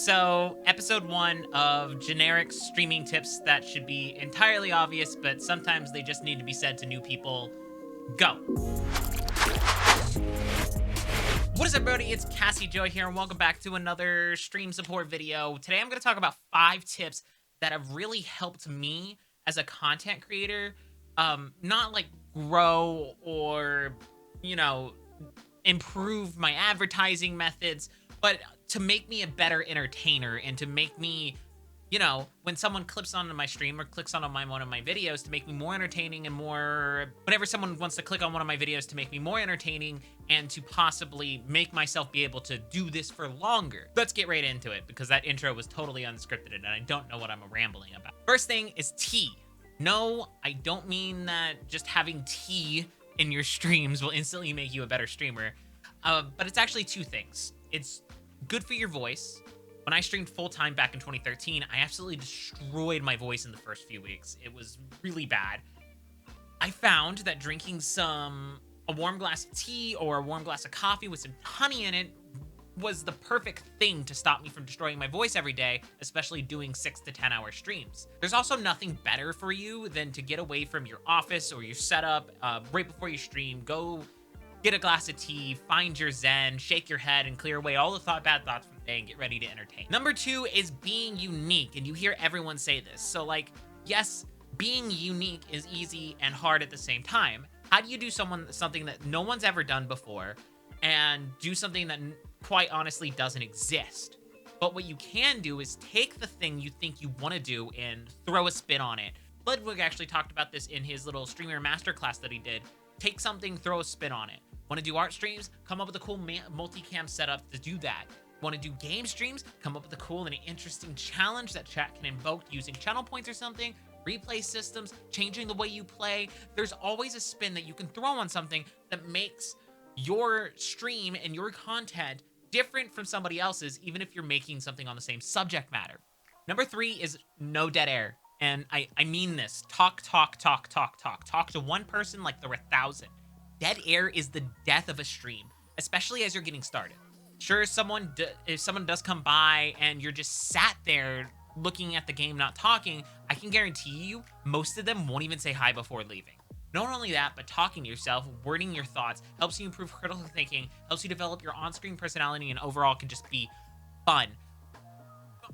So, episode one of generic streaming tips that should be entirely obvious, but sometimes they just need to be said to new people. Go. What is up, everybody? It's Cassie Joy here, and welcome back to another stream support video. Today, I'm going to talk about 5 tips that have really helped me as a content creator, not like grow or, you know, improve my advertising methods, but to make me a better entertainer and to make me, when someone clips onto my stream or clicks on one of my videos, to make me more entertaining and more, whenever someone wants to click on one of my videos, to make me more entertaining and to possibly make myself be able to do this for longer. Let's get right into it, because that intro was totally unscripted and I don't know what I'm rambling about. First thing is tea. No, I don't mean that just having tea in your streams will instantly make you a better streamer, but it's actually 2 things. It's good for your voice. When I streamed full-time back in 2013, I absolutely destroyed my voice in the first few weeks. It was really bad. I found that drinking a warm glass of tea or a warm glass of coffee with some honey in it was the perfect thing to stop me from destroying my voice every day, especially doing 6 to 10 hour streams. There's also nothing better for you than to get away from your office or your setup right before you stream. Go get a glass of tea, find your zen, shake your head, and clear away all the bad thoughts from the day and get ready to entertain. Number 2 is being unique, and you hear everyone say this. So, yes, being unique is easy and hard at the same time. How do you do something that no one's ever done before and do something that quite honestly doesn't exist? But what you can do is take the thing you think you want to do and throw a spin on it. Ludwig actually talked about this in his little streamer masterclass that he did. Take something, throw a spin on it. Want to do art streams? Come up with a cool multicam setup to do that. Want to do game streams? Come up with a cool and interesting challenge that chat can invoke using channel points or something. Replay systems, changing the way you play. There's always a spin that you can throw on something that makes your stream and your content different from somebody else's, even if you're making something on the same subject matter. Number 3 is no dead air. And I mean this. Talk. Talk to one person like there were 1,000. Dead air is the death of a stream, especially as you're getting started. Sure, if someone does come by and you're just sat there looking at the game, not talking, I can guarantee you most of them won't even say hi before leaving. Not only that, but talking to yourself, wording your thoughts, helps you improve critical thinking, helps you develop your on-screen personality, and overall can just be fun.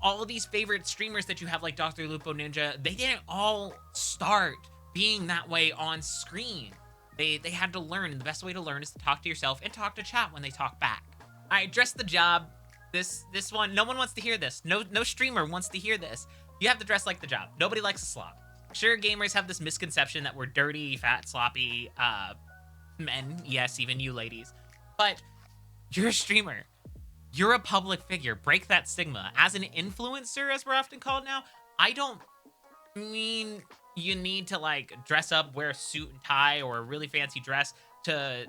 All of these favorite streamers that you have, like Dr. Lupo Ninja, they didn't all start being that way on screen. They had to learn, and the best way to learn is to talk to yourself and talk to chat when they talk back. All right, dress the job. This one, no one wants to hear this. No streamer wants to hear this. You have to dress like the job. Nobody likes a slob. Sure, gamers have this misconception that we're dirty, fat, sloppy men. Yes, even you ladies. But you're a streamer. You're a public figure. Break that stigma. As an influencer, as we're often called now, I don't mean you need to dress up, wear a suit and tie or a really fancy dress to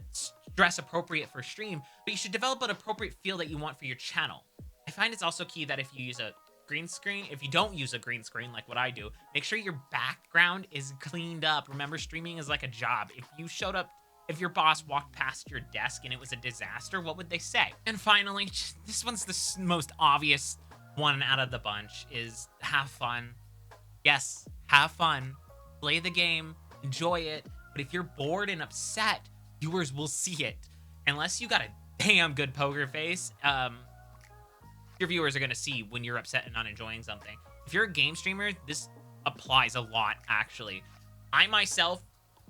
dress appropriate for stream, but you should develop an appropriate feel that you want for your channel. I find it's also key that if you use a green screen, if you don't use a green screen like what I do, make sure your background is cleaned up. Remember, streaming is like a job. If your boss walked past your desk and it was a disaster, what would they say? And finally, this one's the most obvious one out of the bunch, is have fun. Yes, have fun. Play the game, enjoy it. But if you're bored and upset, viewers will see it. Unless you got a damn good poker face, your viewers are going to see when you're upset and not enjoying something. If you're a game streamer, this applies a lot, actually. I myself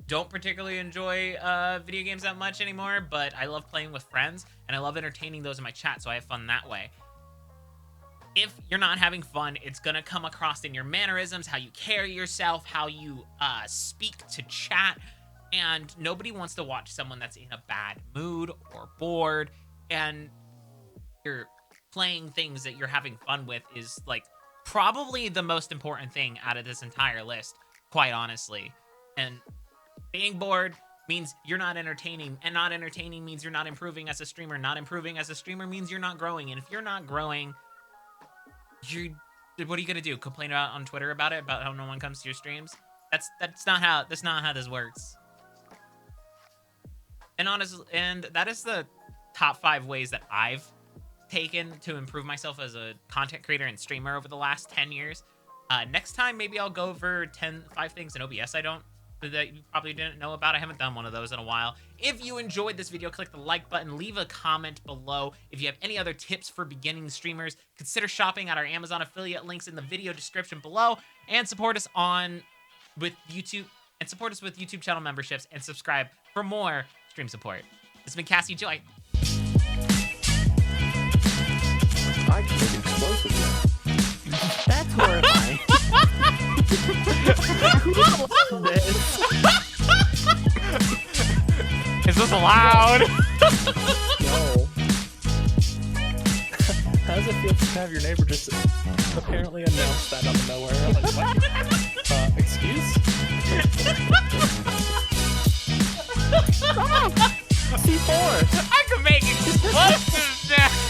don't particularly enjoy video games that much anymore, but I love playing with friends, and I love entertaining those in my chat, so I have fun that way. If you're not having fun, it's going to come across in your mannerisms, how you carry yourself, how you speak to chat, and nobody wants to watch someone that's in a bad mood or bored, and you're playing things that you're having fun with is probably the most important thing out of this entire list, quite honestly. And being bored means you're not entertaining, and not entertaining means you're not improving as a streamer. Not improving as a streamer means you're not growing, and if you're not growing, what are you gonna do? Complain on Twitter about how no one comes to your streams? That's not how this works. And honestly, and that is the top 5 ways that I've taken to improve myself as a content creator and streamer over the last 10 years. Next time, maybe I'll go over 5 things in OBS that you probably didn't know about. I haven't done one of those in a while. If you enjoyed this video, click the like button, leave a comment below. If you have any other tips for beginning streamers, consider shopping at our Amazon affiliate links in the video description below, and support us with YouTube channel memberships, and subscribe for more stream support. This has been Cassie Joy. I can make explosive now. That's horrifying. Is this allowed? No. How does it feel to have your neighbor just apparently announce that out of nowhere? Like, what? Excuse? C4! I can make explosives now!